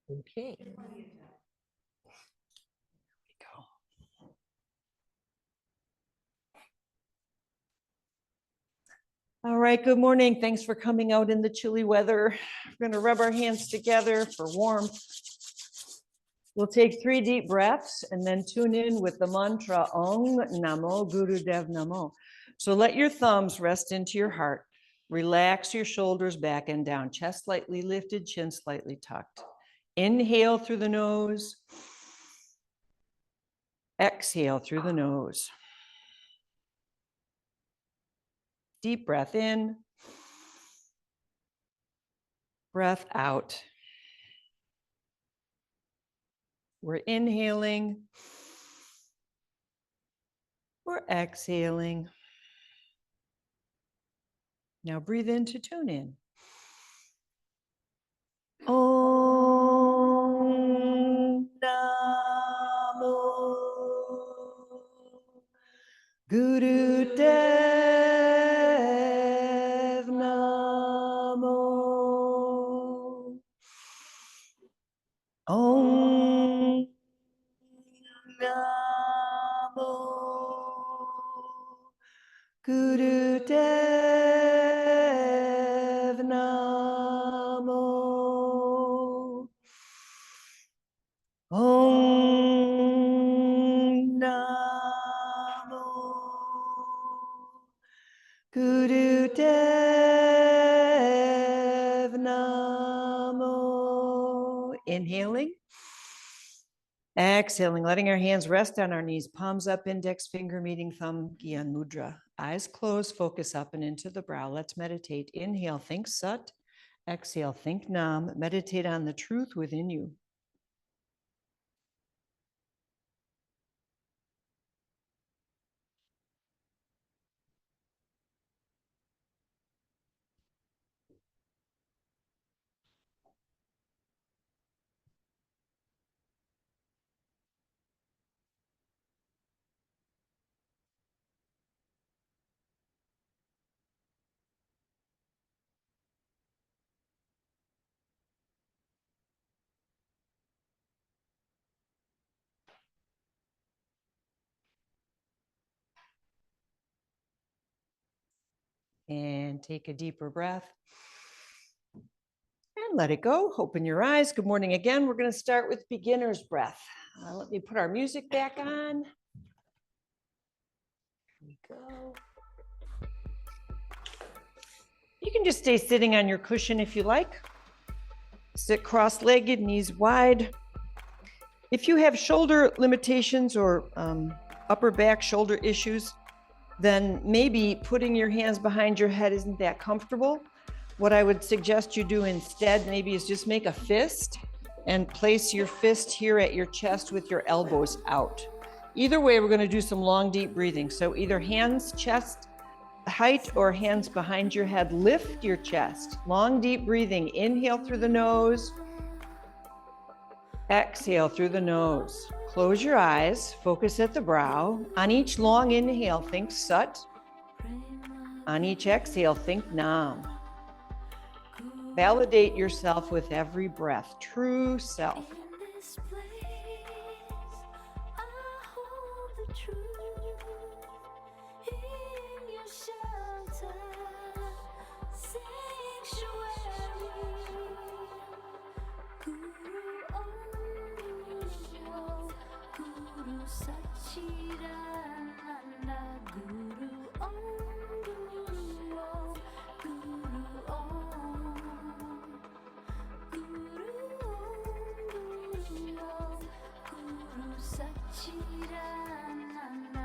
Okay. There we go. All right, good morning. Thanks for coming out in the chilly weather. We're going to rub our hands together for warmth. We'll take 3 deep breaths and then tune in with the mantra Om Namo Gurudev Namo. So let your thumbs rest into your heart. Relax your shoulders back and down, chest slightly lifted, chin slightly tucked. Inhale through the nose. Exhale through the nose. Deep breath in. Breath out. We're inhaling. We're exhaling. Now breathe in to tune in. Om Namo Gurudev Namo. Om Namo Gurudev Namo. Om Namo Gurudev Namo. Inhaling. Exhaling, letting our hands rest on our knees, palms up, index finger meeting thumb, Gyan Mudra. Eyes closed, focus up and into the brow. Let's meditate. Inhale, think Sat. Exhale, think Nam. Meditate on the truth within you. And take a deeper breath. And let it go. Open your eyes. Good morning again. We're going to start with beginner's breath. Let me put our music back on. Here we go. You can just stay sitting on your cushion if you like. Sit cross-legged, knees wide. If you have shoulder limitations or upper back shoulder issues, then maybe putting your hands behind your head isn't that comfortable. What I would suggest you do instead maybe is just make a fist and place your fist here at your chest with your elbows out. Either way, we're going to do some long, deep breathing. So either hands chest height or hands behind your head. Lift your chest. Long, deep breathing. Inhale through the nose. Exhale through the nose. Close your eyes. Focus at the brow. On each long inhale, think Sat. On each exhale, think Nam. Validate yourself with every breath. True self.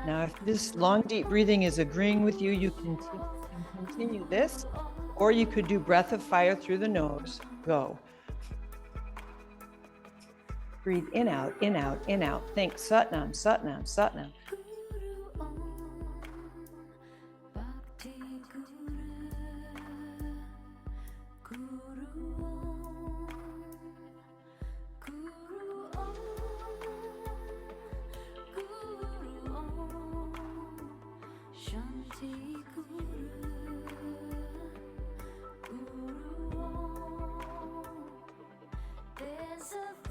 Now, if this long, deep breathing is agreeing with you, you can continue this, or you could do breath of fire through the nose. Go. Breathe in, out, in, out, in, out. Think Satnam, Satnam, Satnam. There's a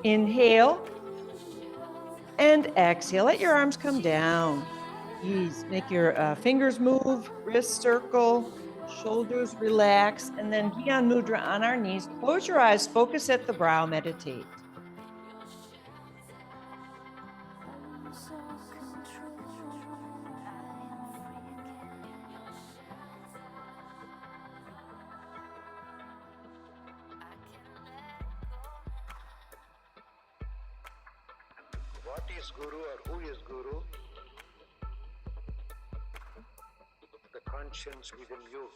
Inhale and exhale. Let your arms come down. Ease. Make your fingers move, wrists circle, shoulders relax, and then Gyan Mudra on our knees. Close your eyes, focus at the brow, meditate. What is Guru or who is Guru? The conscience within you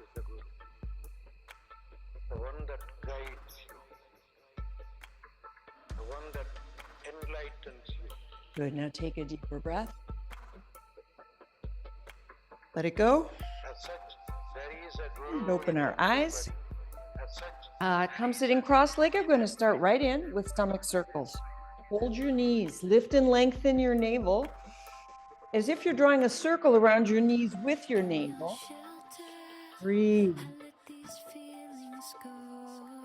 is the Guru. The one that guides you. The one that enlightens you. Good. Now take a deeper breath. Let it go. As such, there is a Guru. And open our eyes. As such, Come sitting cross-legged. We're going to start right in with stomach circles. Hold your knees, lift and lengthen your navel as if you're drawing a circle around your knees with your navel. Breathe.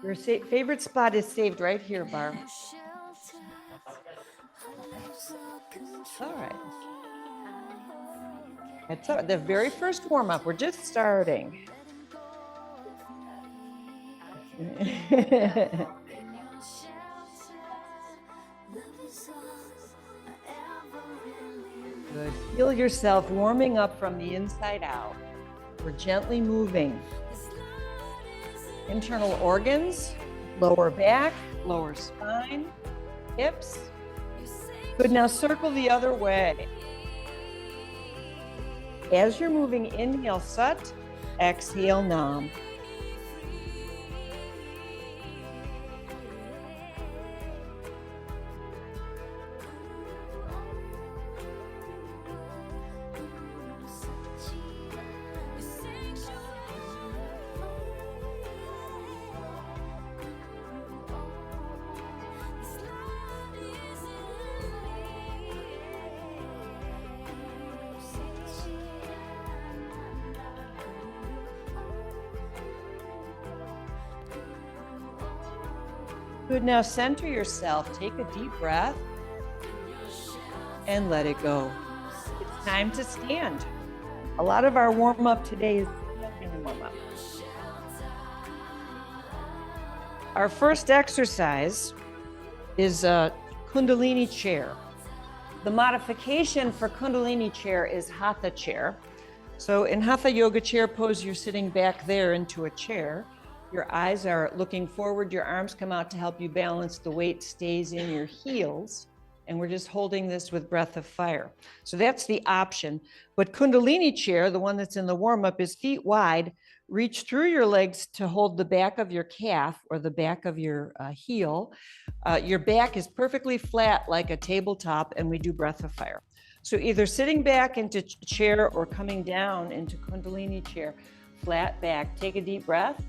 Your favorite spot is saved right here, Barb. All right. That's the very first warm-up. We're just starting. Good. Feel yourself warming up from the inside out. We're gently moving. Internal organs, lower back, lower spine, hips. Good. Now circle the other way. As you're moving, inhale Sat, exhale Nam. Good. Now center yourself. Take a deep breath and let it go. It's time to stand. A lot of our warm-up today is standing warm-up. Our first exercise is a Kundalini chair. The modification for Kundalini chair is Hatha chair. So in Hatha yoga chair pose, you're sitting back there into a chair. Your eyes are looking forward, your arms come out to help you balance, the weight stays in your heels, and we're just holding this with breath of fire. So that's the option. But Kundalini chair, the one that's in the warm-up, is feet wide. Reach through your legs to hold the back of your calf or the back of your heel. Your back is perfectly flat like a tabletop, and we do breath of fire. So either sitting back into chair or coming down into Kundalini chair, flat back. Take a deep breath.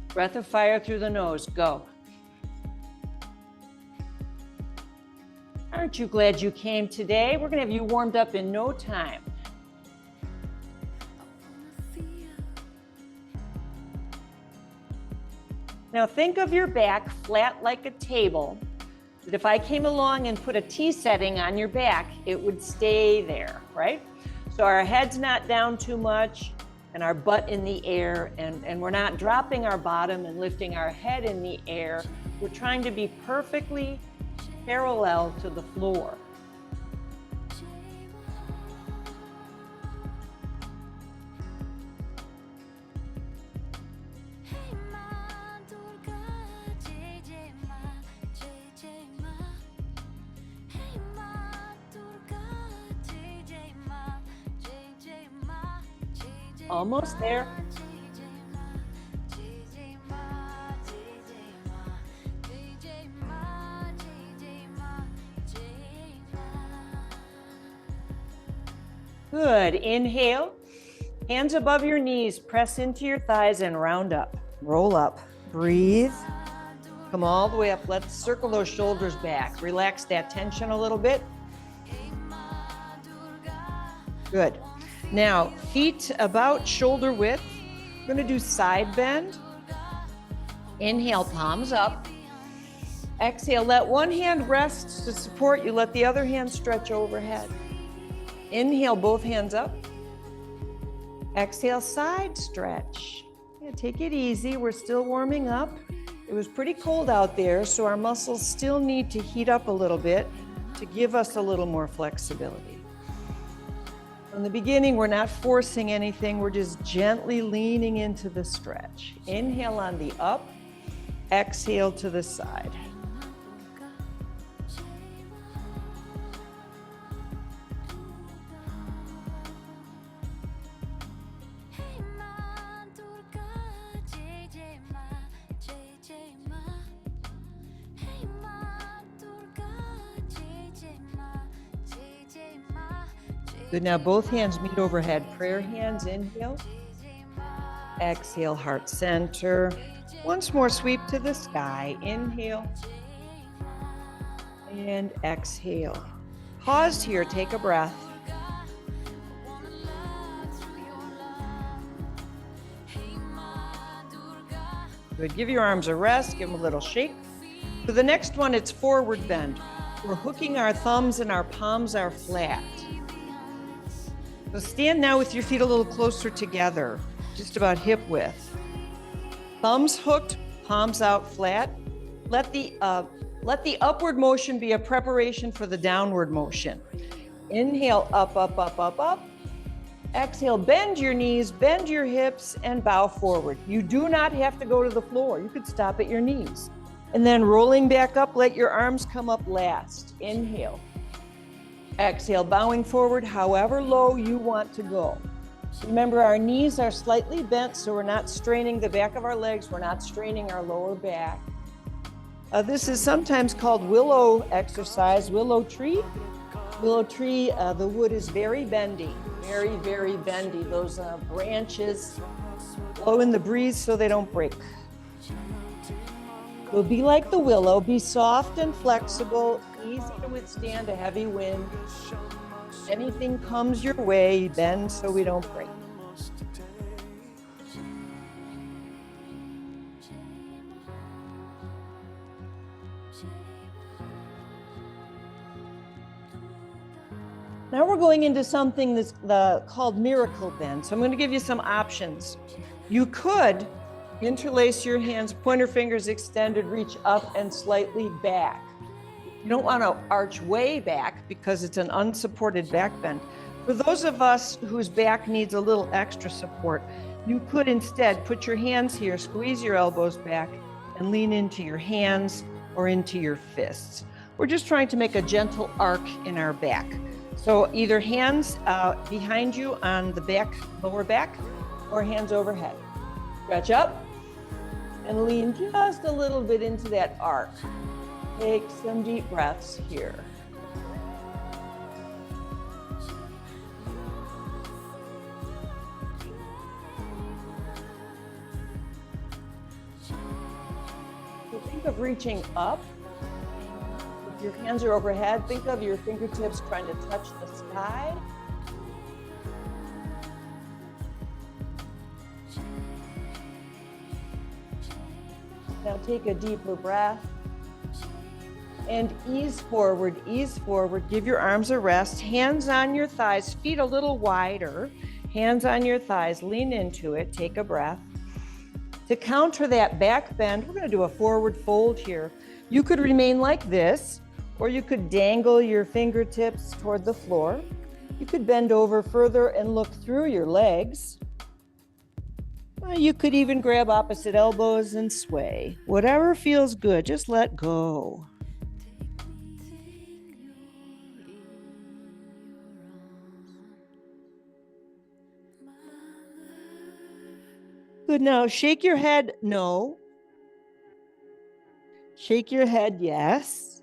Breath of fire through the nose. Go. Aren't you glad you came today? We're going to have you warmed up in no time. Now think of your back flat like a table. That if I came along and put a T setting on your back, it would stay there, right? So our head's not down too much, and our butt in the air, and we're not dropping our bottom and lifting our head in the air. We're trying to be perfectly parallel to the floor. Almost there. Good. Inhale. Hands above your knees. Press into your thighs and round up. Roll up. Breathe. Come all the way up. Let's circle those shoulders back. Relax that tension a little bit. Good. Now, feet about shoulder width. We're going to do side bend. Inhale, palms up. Exhale, let one hand rest to support you. Let the other hand stretch overhead. Inhale, both hands up. Exhale, side stretch. Yeah, take it easy. We're still warming up. It was pretty cold out there, so our muscles still need to heat up a little bit to give us a little more flexibility. In the beginning, we're not forcing anything. We're just gently leaning into the stretch. Inhale on the up. Exhale to the side. Good, now both hands meet overhead. Prayer hands, inhale. Exhale, heart center. Once more, sweep to the sky. Inhale. And exhale. Pause here, take a breath. Good, give your arms a rest, give them a little shake. For the next one, it's forward bend. We're hooking our thumbs and our palms are flat. So stand now with your feet a little closer together, just about hip width. Thumbs hooked, palms out flat. Let the upward motion be a preparation for the downward motion. Inhale, up, up, up, up, up. Exhale, bend your knees, bend your hips, and bow forward. You do not have to go to the floor. You could stop at your knees. And then rolling back up, let your arms come up last. Inhale. Exhale, bowing forward however low you want to go. Remember, our knees are slightly bent, so we're not straining the back of our legs. We're not straining our lower back. This is sometimes called willow exercise, willow tree. Willow tree, the wood is very bendy, very, very bendy. Those branches blow in the breeze so they don't break. So be like the willow, be soft and flexible, easy to withstand a heavy wind. Anything comes your way, bend so we don't break. Now we're going into something that's called miracle bend. So I'm going to give you some options. You could interlace your hands, pointer fingers extended, reach up and slightly back. You don't want to arch way back because it's an unsupported back bend. For those of us whose back needs a little extra support, you could instead put your hands here, squeeze your elbows back, and lean into your hands or into your fists. We're just trying to make a gentle arc in our back. So either hands behind you on the back, lower back, or hands overhead. Stretch up and lean just a little bit into that arc. Take some deep breaths here. So think of reaching up. If your hands are overhead, think of your fingertips trying to touch the sky. Now take a deeper breath and ease forward, give your arms a rest, hands on your thighs, feet a little wider, hands on your thighs, lean into it, take a breath. To counter that back bend, we're gonna do a forward fold here. You could remain like this, or you could dangle your fingertips toward the floor. You could bend over further and look through your legs. You could even grab opposite elbows and sway. Whatever feels good, just let go. Good, now shake your head, no. Shake your head, yes.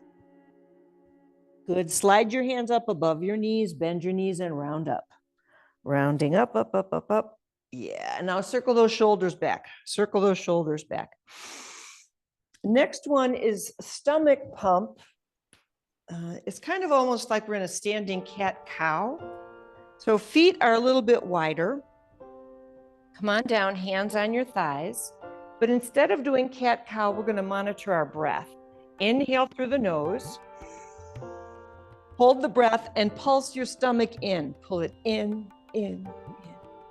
Good, slide your hands up above your knees, bend your knees and round up. Rounding up, up, up, up, up. Yeah, now circle those shoulders back. Circle those shoulders back. Next one is stomach pump. It's kind of almost like we're in a standing cat-cow. So feet are a little bit wider. Come on down, hands on your thighs. But instead of doing cat-cow, we're going to monitor our breath. Inhale through the nose. Hold the breath and pulse your stomach in. Pull it in, in,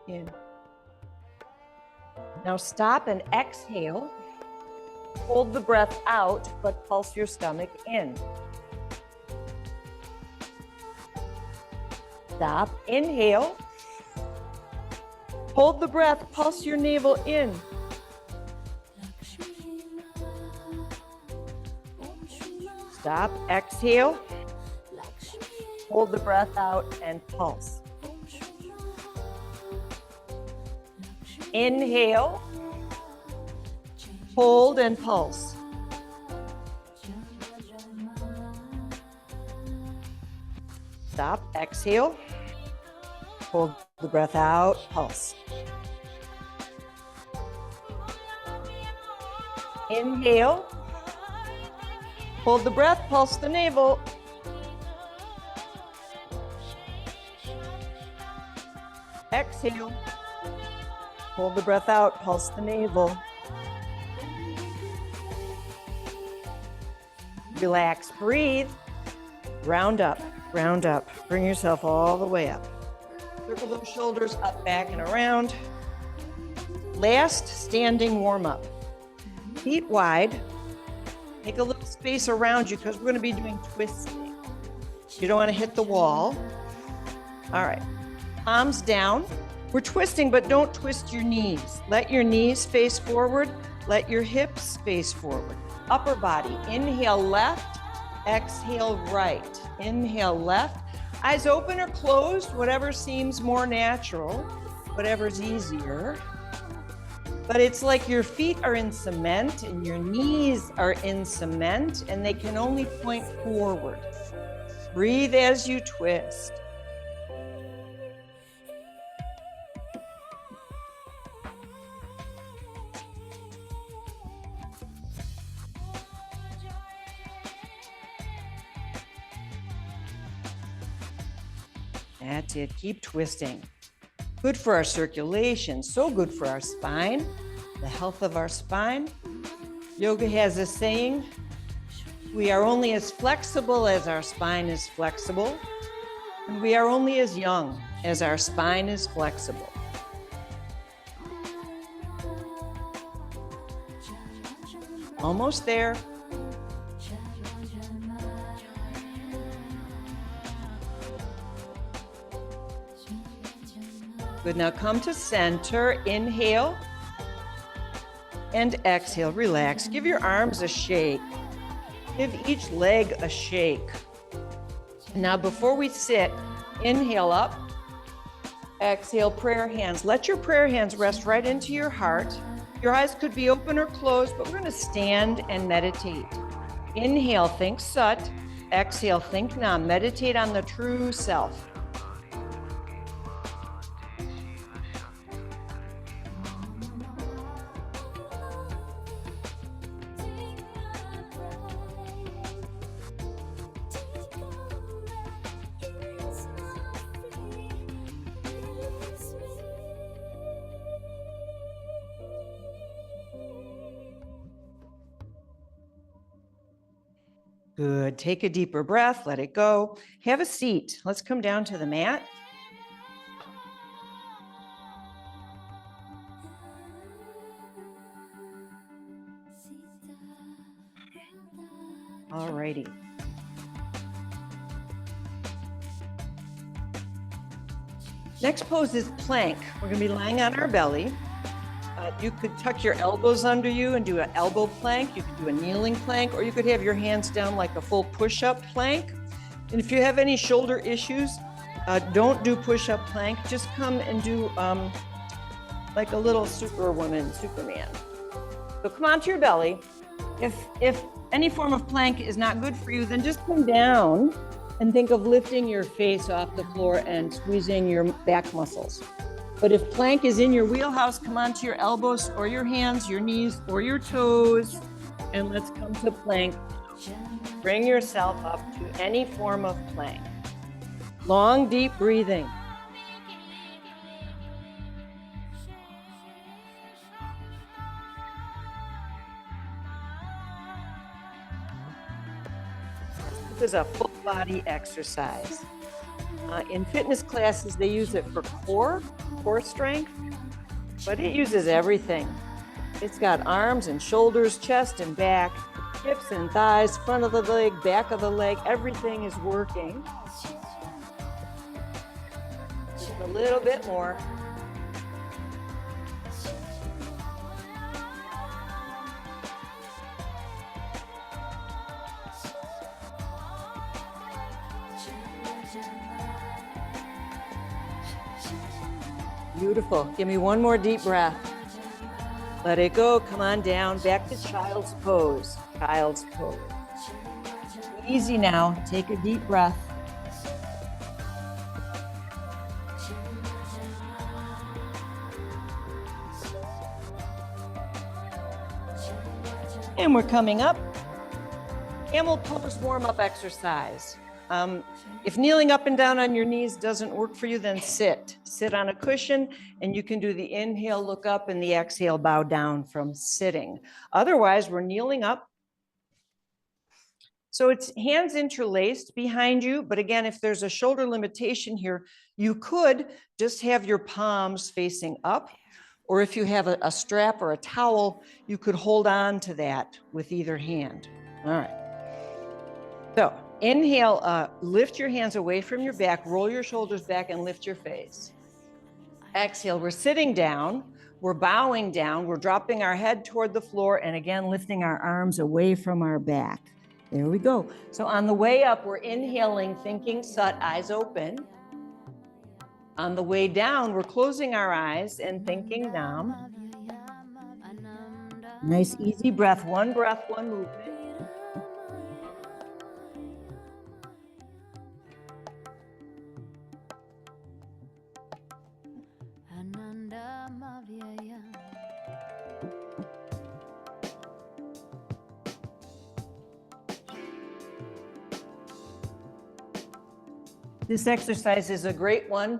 in. Now stop and exhale. Hold the breath out, but pulse your stomach in. Stop, inhale. Hold the breath, pulse your navel in. Stop, exhale. Hold the breath out and pulse. Inhale. Hold and pulse. Stop, exhale. Hold the breath out, pulse. Inhale. Hold the breath, pulse the navel. Exhale. Hold the breath out, pulse the navel. Relax, breathe. Round up, round up. Bring yourself all the way up. Circle those shoulders up, back, and around. Last standing warm up. Feet wide. Make a little space around you because we're going to be doing twisting. You don't want to hit the wall. All right. Palms down. We're twisting, but don't twist your knees. Let your knees face forward. Let your hips face forward. Upper body. Inhale left. Exhale right. Inhale left. Eyes open or closed, whatever seems more natural, whatever's easier. But it's like your feet are in cement and your knees are in cement and they can only point forward. Breathe as you twist. That's it. Keep twisting. Good for our circulation, so good for our spine, the health of our spine. Yoga has a saying, we are only as flexible as our spine is flexible, and we are only as young as our spine is flexible. Almost there. Good, now come to center, inhale and exhale, relax. Give your arms a shake. Give each leg a shake. Now before we sit, inhale up, exhale, prayer hands. Let your prayer hands rest right into your heart. Your eyes could be open or closed, but we're gonna stand and meditate. Inhale, think Sat. Exhale, think Nam. Meditate on the true self. Good. Take a deeper breath. Let it go. Have a seat. Let's come down to the mat. All righty. Next pose is plank. We're going to be lying on our belly. You could tuck your elbows under you and do an elbow plank. You could do a kneeling plank, or you could have your hands down like a full push-up plank. And if you have any shoulder issues, don't do push-up plank. Just come and do like a little superwoman, Superman. So come onto your belly. If any form of plank is not good for you, then just come down and think of lifting your face off the floor and squeezing your back muscles. But if plank is in your wheelhouse, come onto your elbows or your hands, your knees or your toes, and let's come to plank. Bring yourself up to any form of plank. Long, deep breathing. This is a full body exercise. In fitness classes, they use it for core strength, but it uses everything. It's got arms and shoulders, chest and back, hips and thighs, front of the leg, back of the leg, everything is working. Just a little bit more. Beautiful. Give me one more deep breath. Let it go. Come on down. Back to child's pose. Child's pose. Easy now. Take a deep breath. And we're coming up. Camel pose warm-up exercise. If kneeling up and down on your knees doesn't work for you, then sit. Sit on a cushion, and you can do the inhale, look up, and the exhale, bow down from sitting. Otherwise, we're kneeling up. So it's hands interlaced behind you, but again, if there's a shoulder limitation here, you could just have your palms facing up, or if you have a strap or a towel, you could hold on to that with either hand. All right. So inhale, lift your hands away from your back, roll your shoulders back and lift your face. Exhale, we're sitting down, we're bowing down, we're dropping our head toward the floor and again, lifting our arms away from our back. There we go. So on the way up, we're inhaling, thinking Sat, eyes open. On the way down, we're closing our eyes and thinking Nam. Nice, easy breath, one movement. This exercise is a great one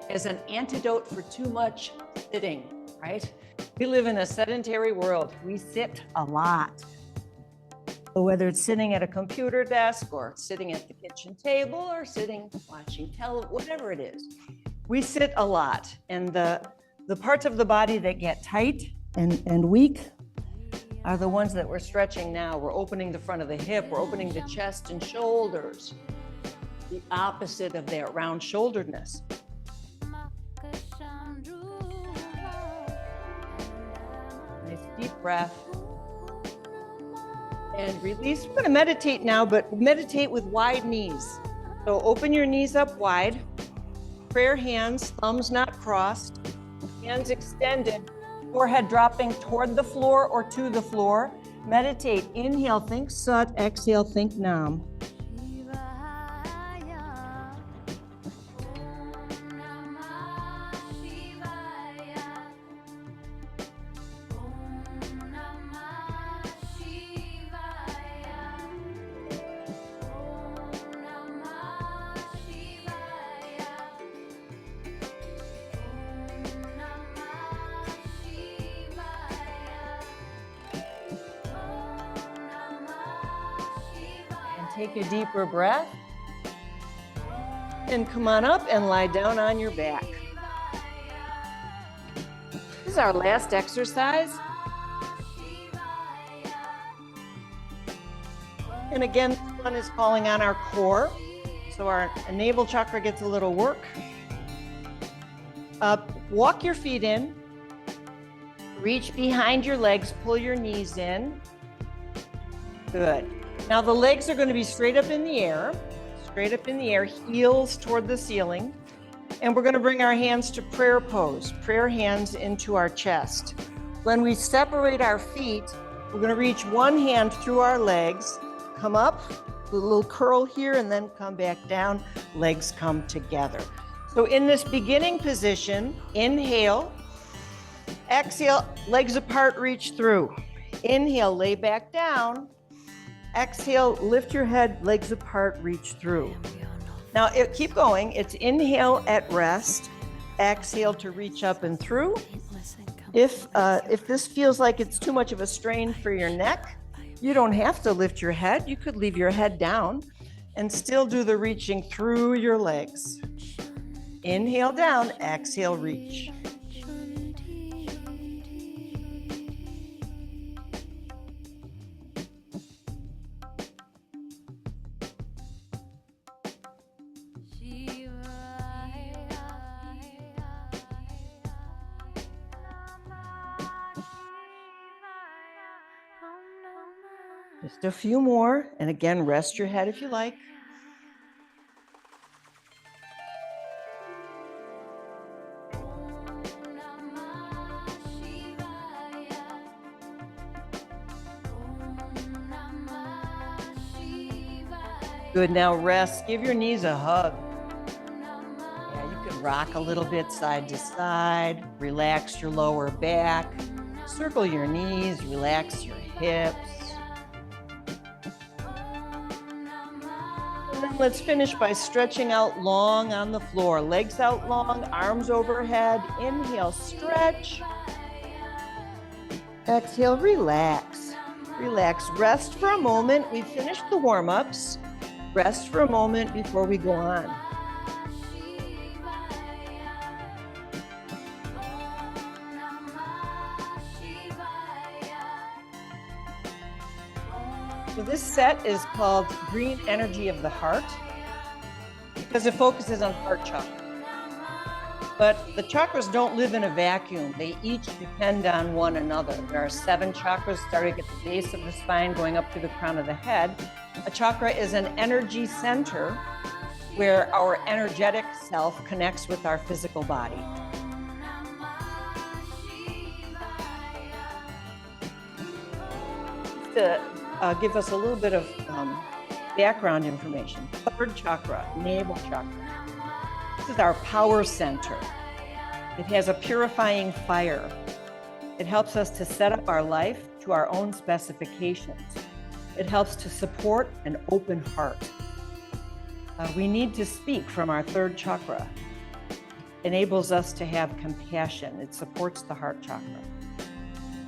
as an antidote for too much sitting, right? We live in a sedentary world. We sit a lot. So whether it's sitting at a computer desk or sitting at the kitchen table or sitting watching television, whatever it is, we sit a lot. And the parts of the body that get tight and weak are the ones that we're stretching now. We're opening the front of the hip, we're opening the chest and shoulders. The opposite of that round shoulderedness. Nice deep breath. And release. We're going to meditate now, but meditate with wide knees. So open your knees up wide. Prayer hands, thumbs not crossed. Hands extended. Forehead dropping toward the floor or to the floor. Meditate. Inhale, think Sat. Exhale, think Nam. Take a deeper breath and come on up and lie down on your back. This is our last exercise. And again, this one is calling on our core. So our navel chakra gets a little work. Walk your feet in, reach behind your legs, pull your knees in. Good. Now the legs are going to be straight up in the air, heels toward the ceiling. And we're going to bring our hands to prayer pose, prayer hands into our chest. When we separate our feet, we're going to reach one hand through our legs, come up, a little curl here, and then come back down, legs come together. So in this beginning position, inhale, exhale, legs apart, reach through. Inhale, lay back down. Exhale, lift your head, legs apart, reach through. Now keep going. It's inhale at rest, exhale to reach up and through. If this feels like it's too much of a strain for your neck, you don't have to lift your head. You could leave your head down. And still do the reaching through your legs. Inhale down, exhale, reach. Just a few more. And again, rest your head if you like. Good, now rest. Give your knees a hug. Yeah, you can rock a little bit side to side. Relax your lower back. Circle your knees, relax your hips. And then let's finish by stretching out long on the floor. Legs out long, arms overhead. Inhale, stretch. Exhale, relax. Relax, rest for a moment. We finished the warm-ups. Rest for a moment before we go on. So this set is called Green Energy of the Heart because it focuses on heart chakra. But the chakras don't live in a vacuum. They each depend on one another. There are 7 chakras starting at the base of the spine, going up to the crown of the head. A chakra is an energy center where our energetic self connects with our physical body. To give us a little bit of background information. Third chakra, navel chakra. This is our power center. It has a purifying fire. It helps us to set up our life to our own specifications. It helps to support an open heart. We need to speak from our third chakra. It enables us to have compassion. It supports the heart chakra.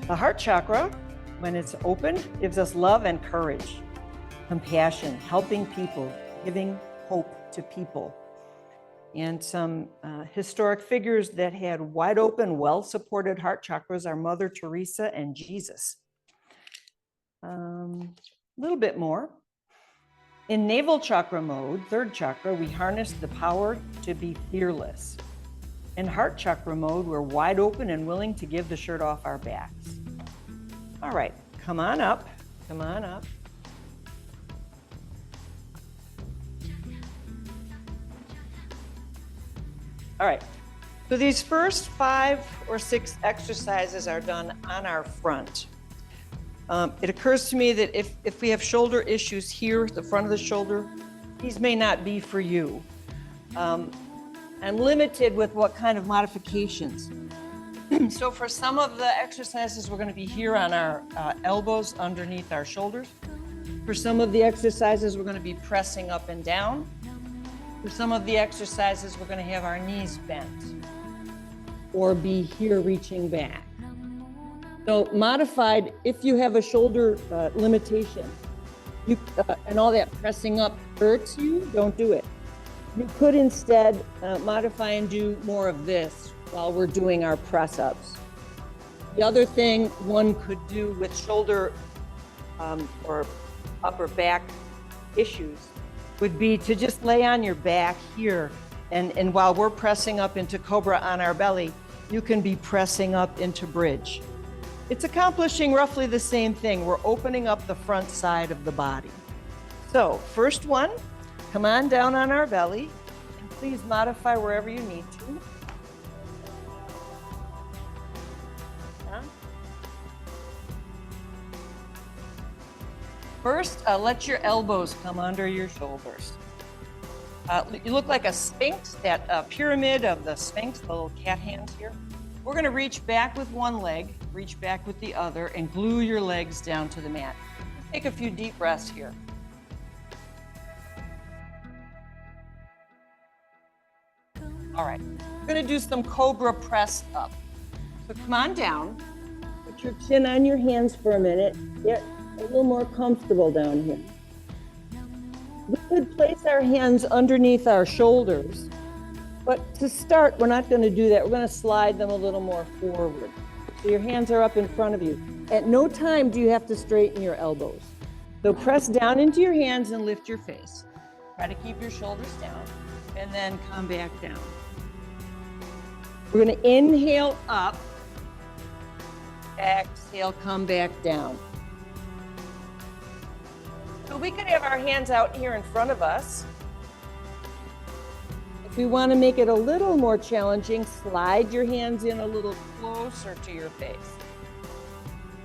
The heart chakra, when it's open, gives us love and courage, compassion, helping people, giving hope to people. And some historic figures that had wide open, well-supported heart chakras are Mother Teresa and Jesus. A little bit more. In navel chakra mode, third chakra, we harness the power to be fearless. In heart chakra mode, we're wide open and willing to give the shirt off our backs. All right, come on up, come on up. All right, so these first 5 or 6 exercises are done on our front. It occurs to me that if we have shoulder issues here, the front of the shoulder, these may not be for you. I'm limited with what kind of modifications. So for some of the exercises, we're going to be here on our elbows underneath our shoulders. For some of the exercises, we're going to be pressing up and down. For some of the exercises, we're going to have our knees bent or be here reaching back. So modified, if you have a shoulder limitation, and all that pressing up hurts you, don't do it. You could instead modify and do more of this while we're doing our press-ups. The other thing one could do with shoulder or upper back issues would be to just lay on your back here, and while we're pressing up into cobra on our belly, you can be pressing up into bridge. It's accomplishing roughly the same thing. We're opening up the front side of the body. So first one, come on down on our belly, and please modify wherever you need to. First, let your elbows come under your shoulders. You look like a sphinx, that pyramid of the sphinx, the little cat hands here. We're going to reach back with one leg, reach back with the other, and glue your legs down to the mat. Take a few deep breaths here. All right, we're going to do some cobra press up. So come on down, put your chin on your hands for a minute. Get a little more comfortable down here. We could place our hands underneath our shoulders, but to start, we're not going to do that. We're going to slide them a little more forward. So your hands are up in front of you. At no time do you have to straighten your elbows. So press down into your hands and lift your face. Try to keep your shoulders down and then come back down. We're going to inhale up, exhale, come back down. So we could have our hands out here in front of us. If we want to make it a little more challenging, slide your hands in a little closer to your face.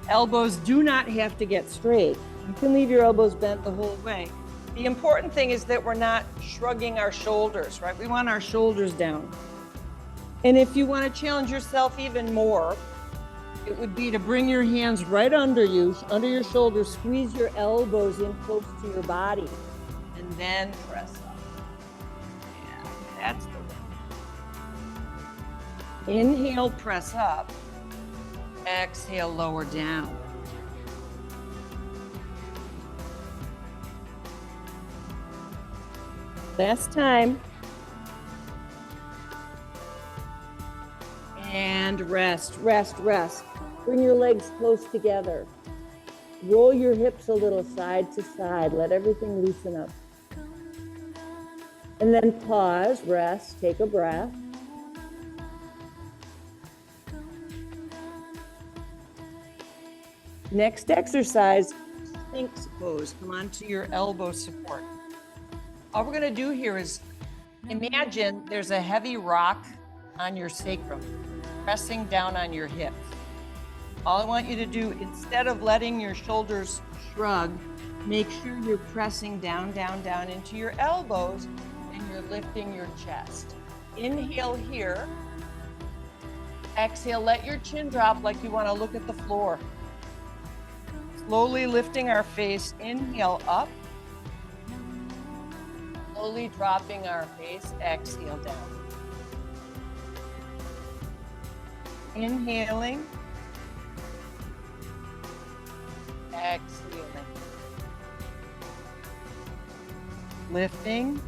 Elbows do not have to get straight. You can leave your elbows bent the whole way. The important thing is that we're not shrugging our shoulders, right? We want our shoulders down. And if you want to challenge yourself even more, it would be to bring your hands right under you, under your shoulders, squeeze your elbows in close to your body, and then press up. Yeah, that's the way. Inhale, press up. Exhale, lower down. Last time. And rest, rest, rest. Bring your legs close together. Roll your hips a little side to side. Let everything loosen up. And then pause, rest, take a breath. Next exercise, Sphinx pose. Come onto your elbow support. All we're going to do here is imagine there's a heavy rock on your sacrum, pressing down on your hips. All I want you to do, instead of letting your shoulders shrug, make sure you're pressing down, down, down into your elbows, and you're lifting your chest. Inhale here. Exhale, let your chin drop like you want to look at the floor. Slowly lifting our face, inhale up. Slowly dropping our face, exhale down. Inhaling. Exhaling. Lifting.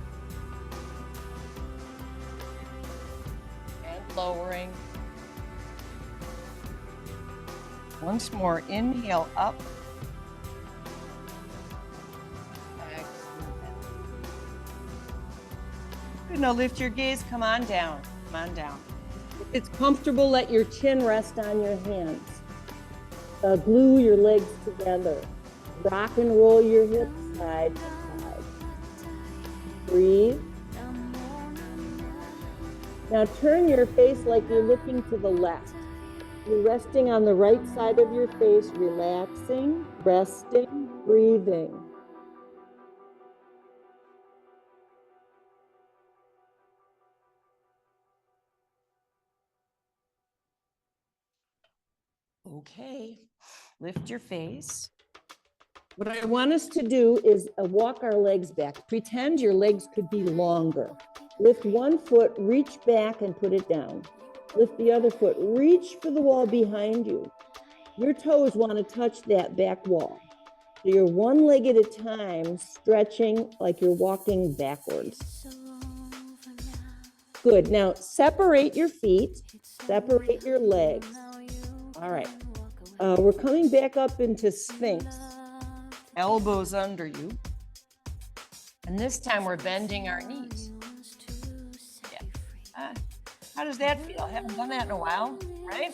And lowering. Once more, inhale up. Good, now lift your gaze, come on down, come on down. If it's comfortable, let your chin rest on your hands. Glue your legs together. Rock and roll your hips side to side. Breathe. Now turn your face like you're looking to the left. You're resting on the right side of your face, relaxing, resting, breathing. Okay, lift your face. What I want us to do is walk our legs back. Pretend your legs could be longer. Lift one foot, reach back and put it down. Lift the other foot, reach for the wall behind you. Your toes want to touch that back wall. So you're one leg at a time, stretching like you're walking backwards. Good, now separate your feet, separate your legs. All right, we're coming back up into Sphinx, elbows under you. And this time we're bending our knees. Yeah. How does that feel? I haven't done that in a while, right?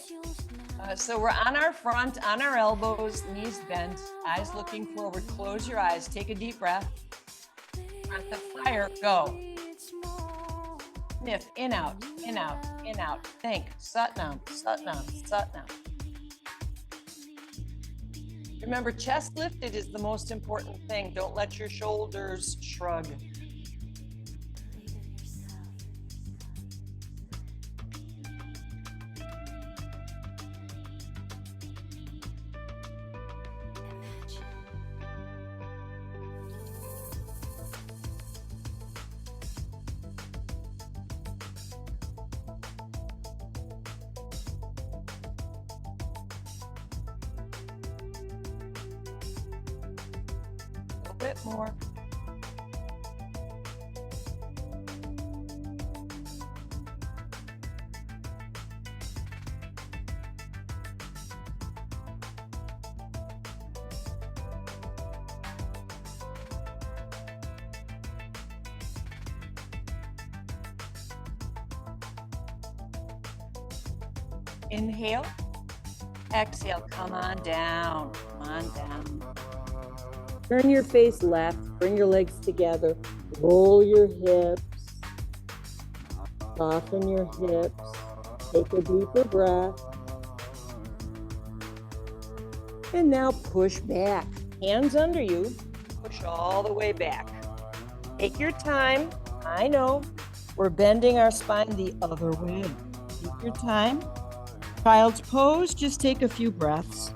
So we're on our front, on our elbows, knees bent, eyes looking forward. Close your eyes, take a deep breath. Breath of fire, go. Sniff, in, out, in, out, in, out. Think, Satnam, Satnam, Satnam. Remember, chest lifted is the most important thing. Don't let your shoulders shrug. Bit more. Inhale. Exhale. Come on down. Come on down. Turn your face left. Bring your legs together. Roll your hips. Soften your hips. Take a deeper breath. And now push back. Hands under you. Push all the way back. Take your time. I know. We're bending our spine the other way. Take your time. Child's pose, just take a few breaths.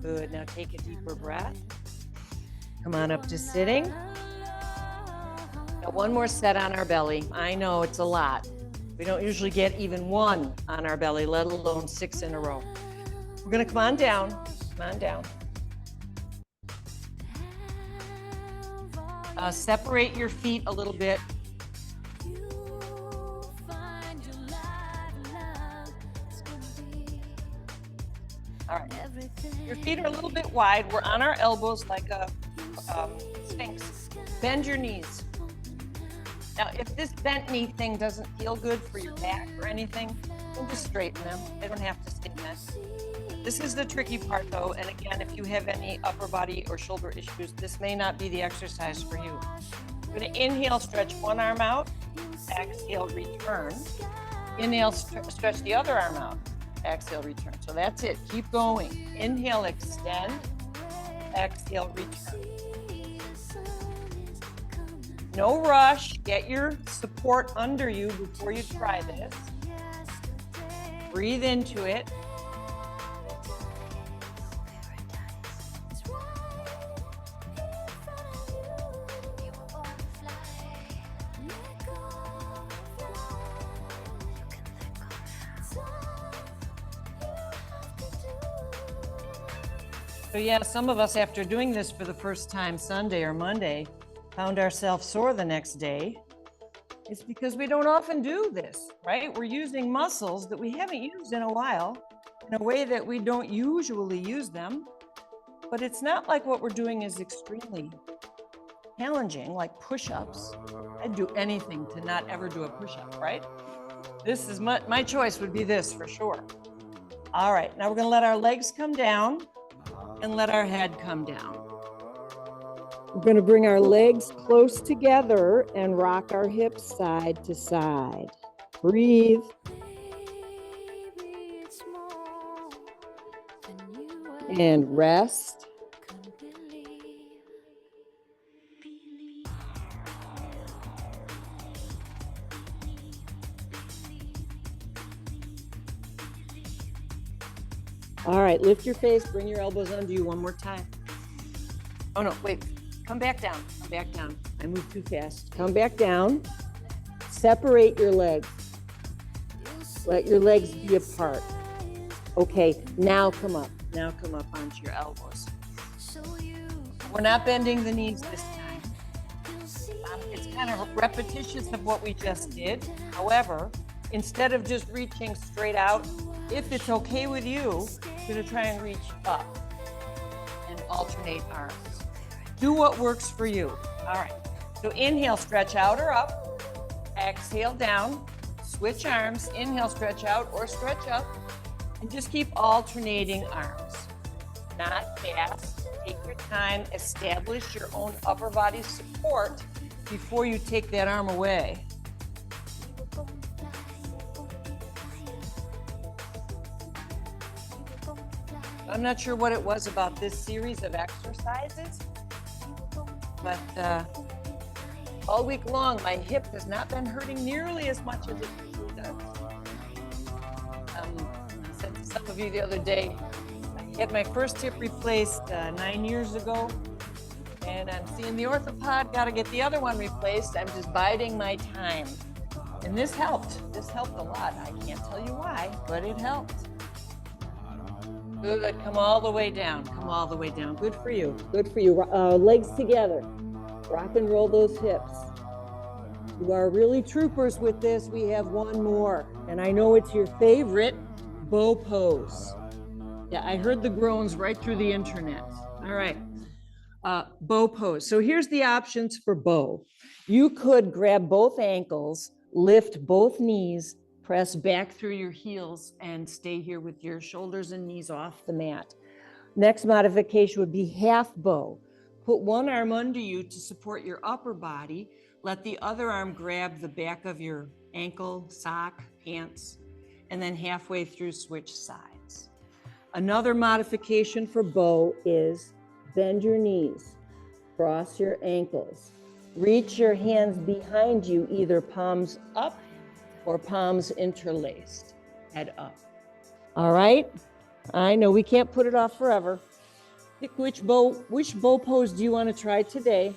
Good, now take a deeper breath. Come on up to sitting. Now one more set on our belly. I know it's a lot. We don't usually get even one on our belly, let alone 6 in a row. We're gonna come on down, come on down. Separate your feet a little bit. All right, your feet are a little bit wide. We're on our elbows like a sphinx. Bend your knees. Now, if this bent knee thing doesn't feel good for your back or anything, then just straighten them. They don't have to stay bent. This is the tricky part though, and again, if you have any upper body or shoulder issues, this may not be the exercise for you. You're gonna inhale, stretch one arm out. Exhale, return. Inhale, stretch the other arm out. Exhale, return. So that's it. Keep going. Inhale, extend. Exhale, return. No rush. Get your support under you before you try this. Breathe into it. So yeah, some of us, after doing this for the first time Sunday or Monday, found ourselves sore the next day. It's because we don't often do this, right? We're using muscles that we haven't used in a while in a way that we don't usually use them. But it's not like what we're doing is extremely challenging, like push-ups. I'd do anything to not ever do a push-up, right? This is my choice would be this for sure. All right, now we're gonna let our legs come down and let our head come down. We're going to bring our legs close together and rock our hips side to side. Breathe. And rest. All right, lift your face, bring your elbows under you one more time. Oh no, wait, come back down, come back down. I moved too fast. Come back down, separate your legs. Let your legs be apart. Okay, now come up onto your elbows. We're not bending the knees this time. It's kind of repetitious of what we just did. However, instead of just reaching straight out, if it's okay with you, you're gonna try and reach up and alternate arms. Do what works for you. All right, so inhale, stretch out or up. Exhale, down. Switch arms. Inhale, stretch out or stretch up. And just keep alternating arms. Not fast. Take your time. Establish your own upper body support before you take that arm away. I'm not sure what it was about this series of exercises, but all week long, my hip has not been hurting nearly as much as it usually does. I said to some of you the other day, I had my first hip replaced 9 years ago, and I'm seeing the orthopod, got to get the other one replaced. I'm just biding my time. And this helped. This helped a lot. I can't tell you why, but it helped. Good, come all the way down, come all the way down. Good for you, good for you. Legs together, rock and roll those hips. You are really troopers with this. We have one more, and I know it's your favorite, Bow pose. Yeah, I heard the groans right through the internet. All right. Bow pose. So here's the options for bow. You could grab both ankles, lift both knees, press back through your heels, and stay here with your shoulders and knees off the mat. Next modification would be half bow. Put one arm under you to support your upper body. Let the other arm grab the back of your ankle, sock, pants, and then halfway through switch sides. Another modification for bow is bend your knees, cross your ankles, reach your hands behind you, either palms up or palms interlaced, head up. All right, I know we can't put it off forever. Pick which bow pose do you want to try today?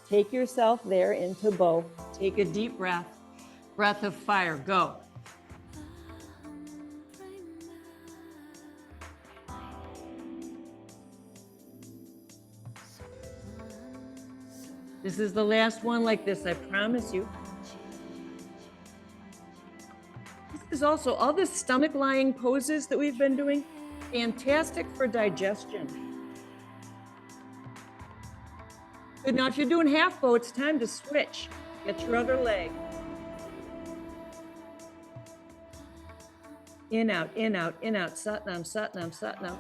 Take yourself there into bow. Take a deep breath of fire, go. This is the last one like this, I promise you. This is also all the stomach lying poses that we've been doing, fantastic for digestion. Good, now if you're doing half bow, it's time to switch. Get your other leg. In, out, in, out, in, out, Satnam, Satnam, Satnam.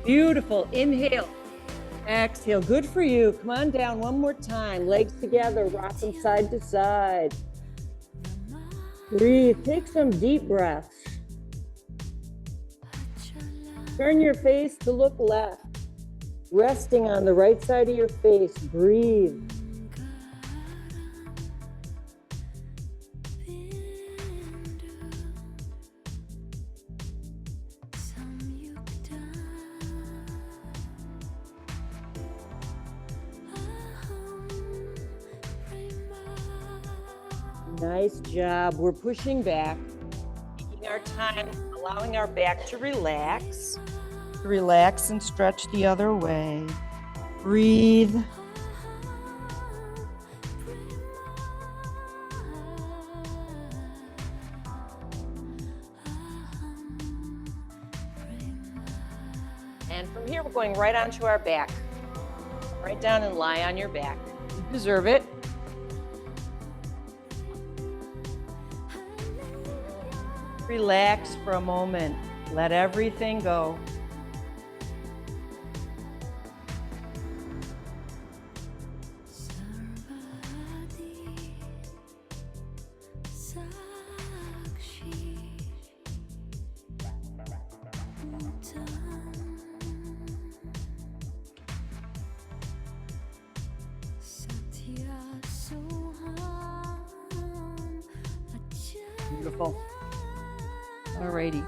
Beautiful. Inhale. Exhale. Good for you. Come on down one more time. Legs together. Rock them side to side. Breathe. Take some deep breaths. Turn your face to look left. Resting on the right side of your face. Breathe. Nice job. We're pushing back, taking our time, allowing our back to relax. Relax and stretch the other way. Breathe. And from here, we're going right onto our back. Right down and lie on your back. You deserve it. Relax for a moment. Let everything go. Beautiful. Alrighty.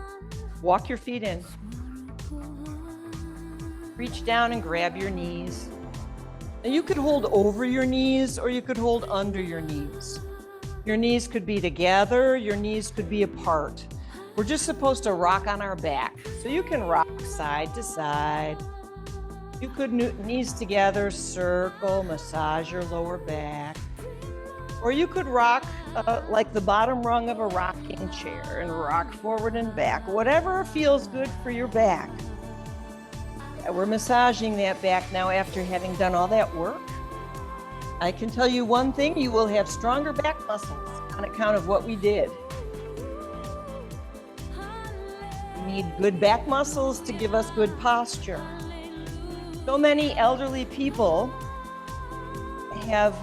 Walk your feet in. Reach down and grab your knees. Now you could hold over your knees or you could hold under your knees. Your knees could be together, your knees could be apart. We're just supposed to rock on our back. So you can rock side to side. You could knees together, circle, massage your lower back. Or you could rock like the bottom rung of a rocking chair and rock forward and back, whatever feels good for your back. We're massaging that back now after having done all that work. I can tell you one thing, you will have stronger back muscles on account of what we did. We need good back muscles to give us good posture. So many elderly people have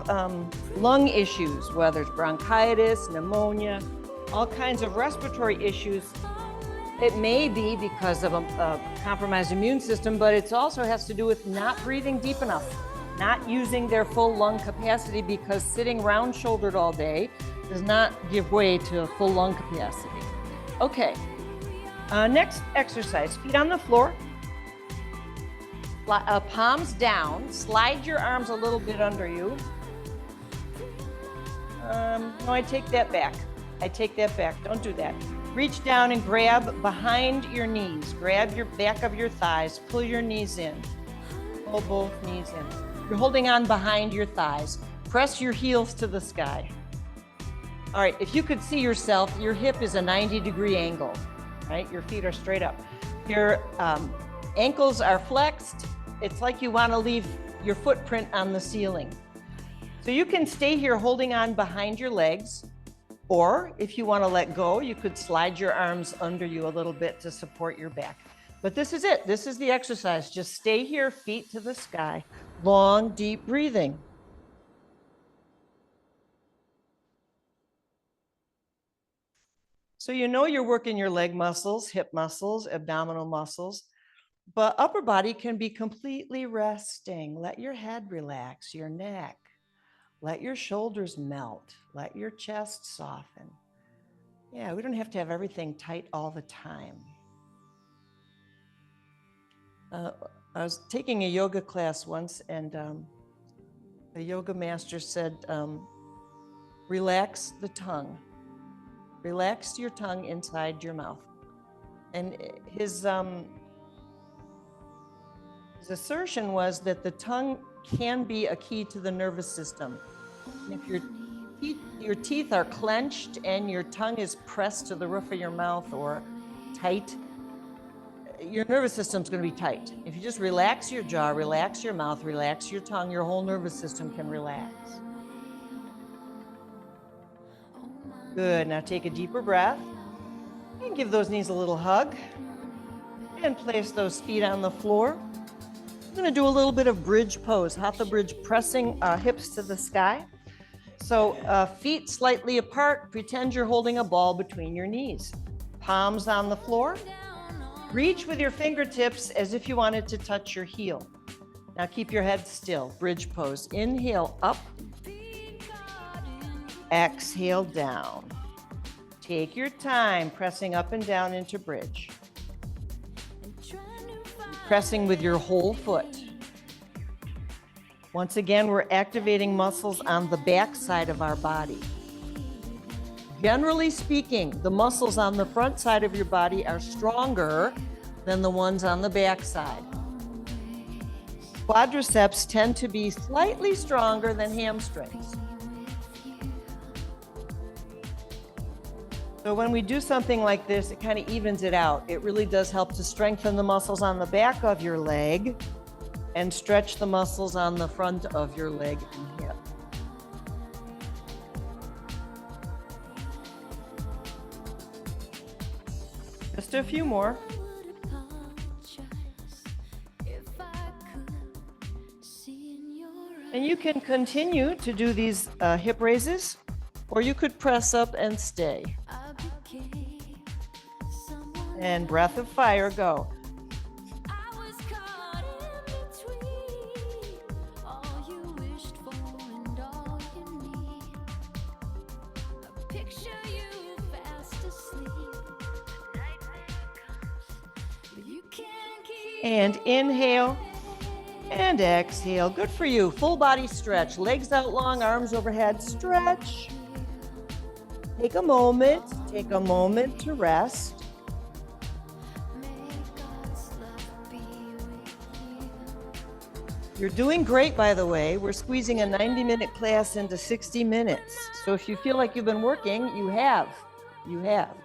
lung issues, whether it's bronchitis, pneumonia, all kinds of respiratory issues. It may be because of a compromised immune system, but it also has to do with not breathing deep enough, not using their full lung capacity, because sitting round-shouldered all day does not give way to full lung capacity. Okay, next exercise, feet on the floor. Palms down, slide your arms a little bit under you. No, I take that back. I take that back. Don't do that. Reach down and grab behind your knees. Grab your back of your thighs. Pull your knees in. Pull both knees in. You're holding on behind your thighs. Press your heels to the sky. All right, if you could see yourself, your hip is a 90-degree angle, right? Your feet are straight up. Your ankles are flexed. It's like you want to leave your footprint on the ceiling. So you can stay here holding on behind your legs, or if you want to let go, you could slide your arms under you a little bit to support your back. But this is it. This is the exercise. Just stay here, feet to the sky. Long, deep breathing. So you know you're working your leg muscles, hip muscles, abdominal muscles, but upper body can be completely resting. Let your head relax, your neck. Let your shoulders melt. Let your chest soften. Yeah, we don't have to have everything tight all the time. I was taking a yoga class once, and the yoga master said, relax the tongue. Relax your tongue inside your mouth. And his assertion was that the tongue can be a key to the nervous system. And if your teeth are clenched and your tongue is pressed to the roof of your mouth or tight, your nervous system's going to be tight. If you just relax your jaw, relax your mouth, relax your tongue, your whole nervous system can relax. Good. Now take a deeper breath and give those knees a little hug and place those feet on the floor. I'm going to do a little bit of bridge pose, hatha bridge, pressing hips to the sky. So feet slightly apart, pretend you're holding a ball between your knees. Palms on the floor. Reach with your fingertips as if you wanted to touch your heel. Now keep your head still, bridge pose. Inhale up. Exhale down. Take your time pressing up and down into bridge. Pressing with your whole foot. Once again, we're activating muscles on the back side of our body. Generally speaking, the muscles on the front side of your body are stronger than the ones on the back side. Quadriceps tend to be slightly stronger than hamstrings. So when we do something like this, it kind of evens it out. It really does help to strengthen the muscles on the back of your leg and stretch the muscles on the front of your leg and hip. Just a few more. And you can continue to do these hip raises, or you could press up and stay. And breath of fire, go. And inhale and exhale. Good for you. Full body stretch. Legs out long, arms overhead. Stretch. Take a moment to rest. You're doing great, by the way. We're squeezing a 90-minute class into 60 minutes. So if you feel like you've been working, you have. You have.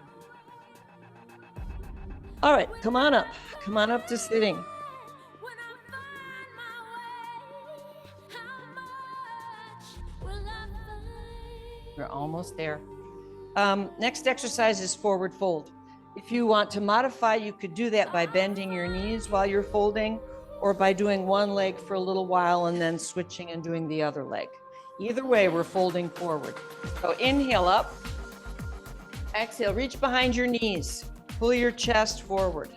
All right, come on up. Come on up to sitting. We're almost there. Next exercise is forward fold. If you want to modify, you could do that by bending your knees while you're folding, or by doing one leg for a little while and then switching and doing the other leg. Either way, we're folding forward. So inhale up. Exhale, reach behind your knees. Pull your chest forward.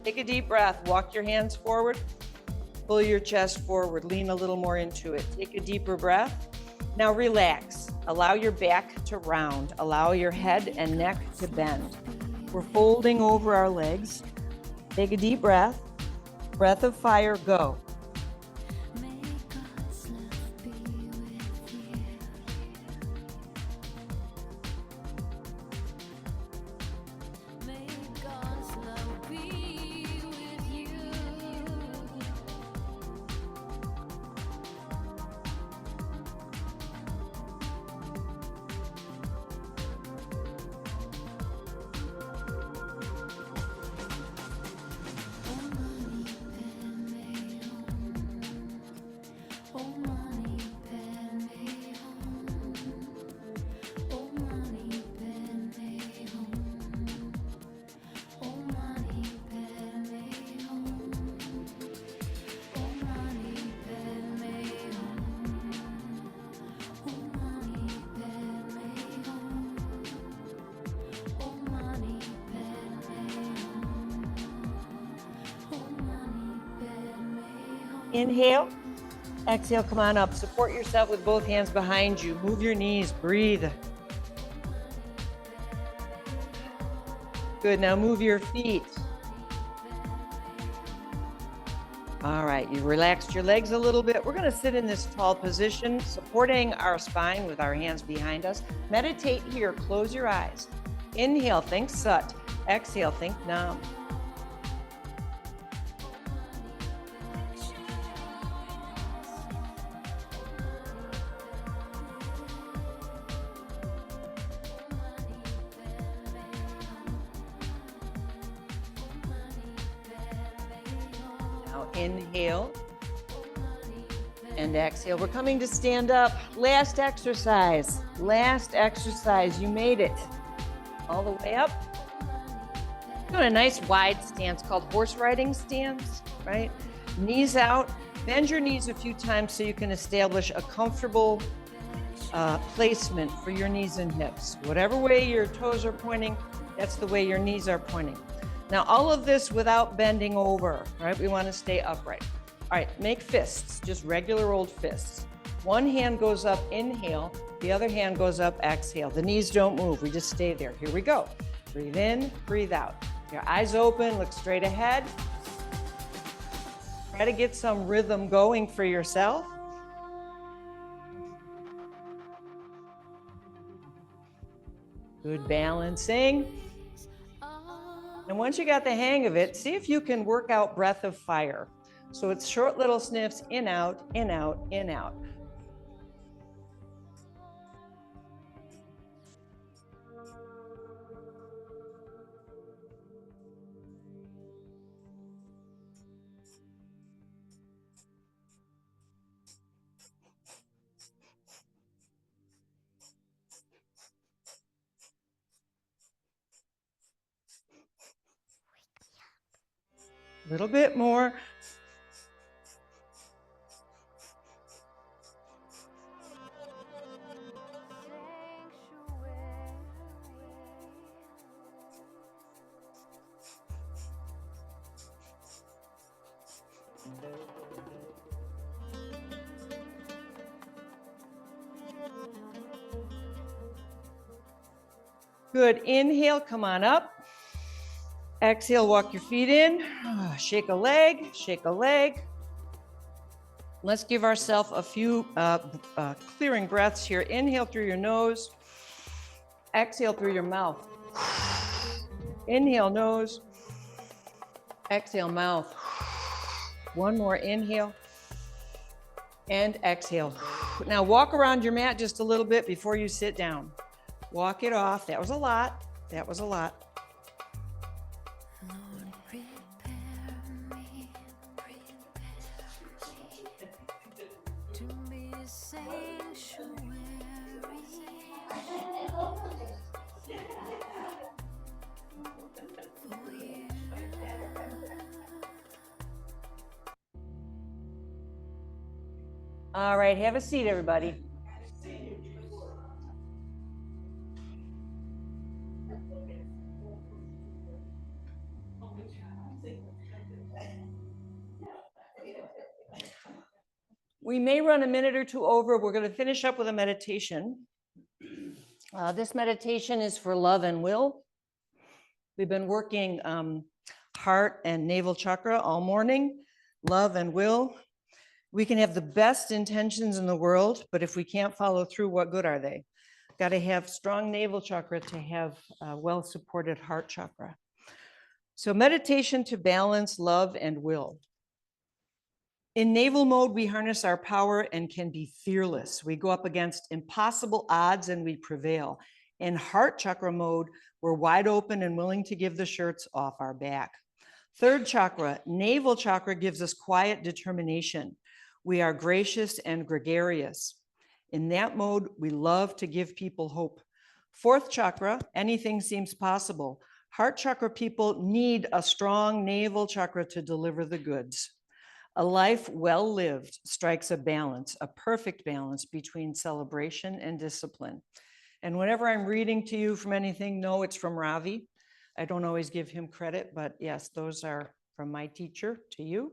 Take a deep breath. Walk your hands forward. Pull your chest forward. Lean a little more into it. Take a deeper breath. Now relax. Allow your back to round. Allow your head and neck to bend. We're folding over our legs. Take a deep breath. Breath of fire, go. Inhale. Exhale, come on up. Support yourself with both hands behind you. Move your knees, breathe. Good, now move your feet. All right, you relaxed your legs a little bit. We're gonna sit in this tall position, supporting our spine with our hands behind us. Meditate here, close your eyes. Inhale, think Sat. Exhale, think Nam. Inhale and exhale. We're coming to stand up. Last exercise. Last exercise. You made it. All the way up. Doing a nice wide stance called horse riding stance, right? Knees out. Bend your knees a few times so you can establish a comfortable placement for your knees and hips. Whatever way your toes are pointing, that's the way your knees are pointing. Now, all of this without bending over, right? We want to stay upright. All right, make fists, just regular old fists. One hand goes up, inhale. The other hand goes up, exhale. The knees don't move, we just stay there. Here we go. Breathe in, breathe out. Your eyes open, look straight ahead. Try to get some rhythm going for yourself. Good balancing. And once you got the hang of it, see if you can work out breath of fire. So it's short little sniffs, in, out, in, out, in, out. A little bit more. Good. Inhale, come on up. Exhale, walk your feet in. Shake a leg, shake a leg. Let's give ourselves a few clearing breaths here. Inhale through your nose. Exhale through your mouth. Inhale, nose. Exhale, mouth. One more inhale and exhale. Now walk around your mat just a little bit before you sit down. Walk it off. That was a lot. That was a lot. All right, have a seat, everybody. We may run a minute or two over. We're going to finish up with a meditation. This meditation is for love and will. We've been working heart and navel chakra all morning, love and will. We can have the best intentions in the world, but if we can't follow through, what good are they? Got to have strong navel chakra to have well-supported heart chakra. So meditation to balance love and will. In navel mode, we harness our power and can be fearless. We go up against impossible odds and we prevail. In heart chakra mode, we're wide open and willing to give the shirts off our back. Third chakra, navel chakra, gives us quiet determination. We are gracious and gregarious. In that mode, we love to give people hope. Fourth chakra, anything seems possible. Heart chakra people need a strong navel chakra to deliver the goods. A life well lived strikes a balance, a perfect balance between celebration and discipline. And whenever I'm reading to you from anything, no, it's from Ravi. I don't always give him credit, but yes, those are from my teacher to you.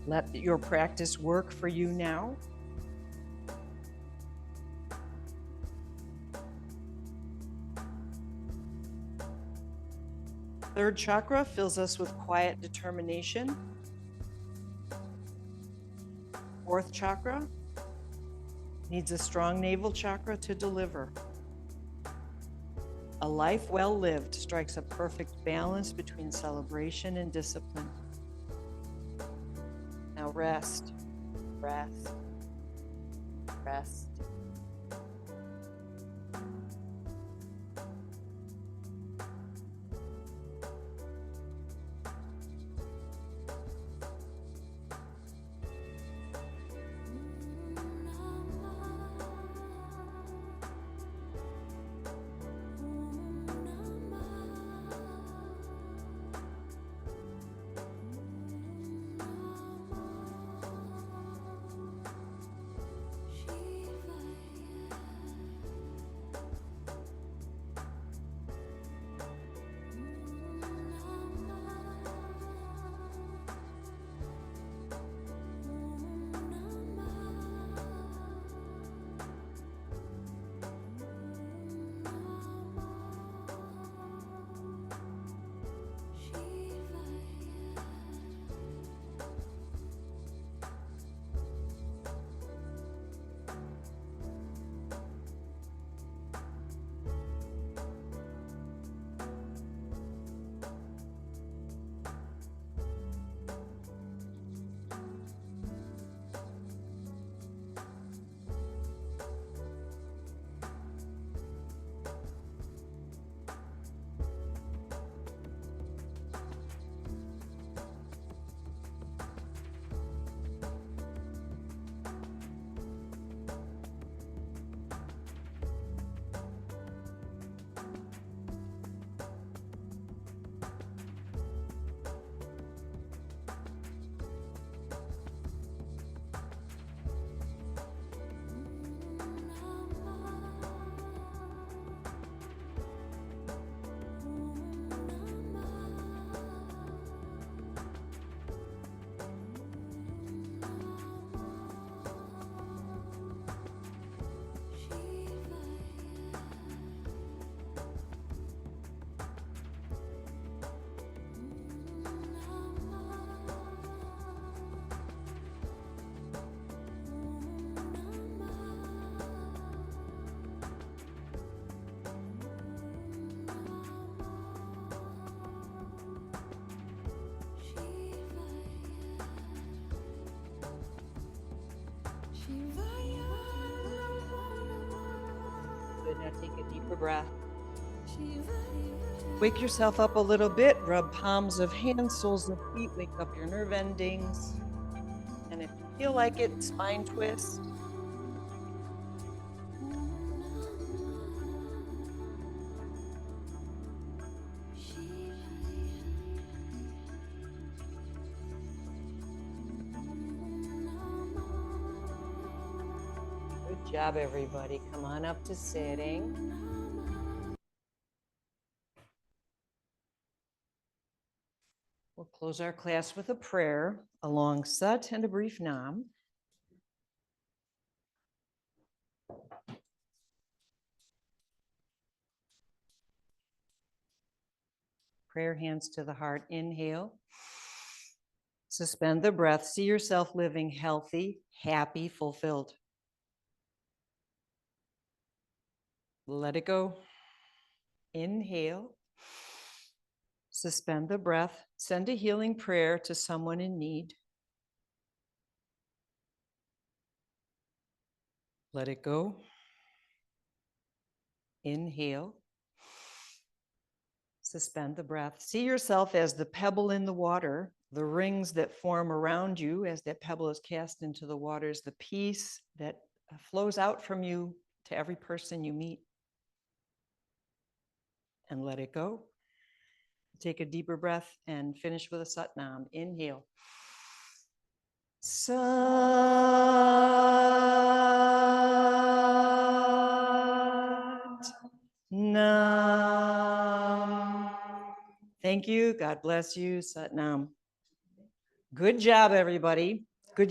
Let your practice work for you now. Third chakra fills us with quiet determination. Fourth chakra needs a strong navel chakra to deliver. A life well lived strikes a perfect balance between celebration and discipline. Now rest, rest, rest. Good. Now take a deeper breath. Wake yourself up a little bit. Rub palms of hands, soles of feet. Wake up your nerve endings. And if you feel like it, spine twist. Good job, everybody. Come on up to sitting. We'll close our class with a prayer, a long sat and a brief nam. Prayer, hands to the heart. Inhale. Suspend the breath. See yourself living healthy, happy, fulfilled. Let it go. Inhale. Suspend the breath. Send a healing prayer to someone in need. Let it go. Inhale. Suspend the breath. See yourself as the pebble in the water, the rings that form around you as that pebble is cast into the waters, the peace that flows out from you to every person you meet. And let it go. Take a deeper breath and finish with a Satnam. Inhale. Sat Nam. Thank you. God bless you. Sat Nam. Good job, everybody.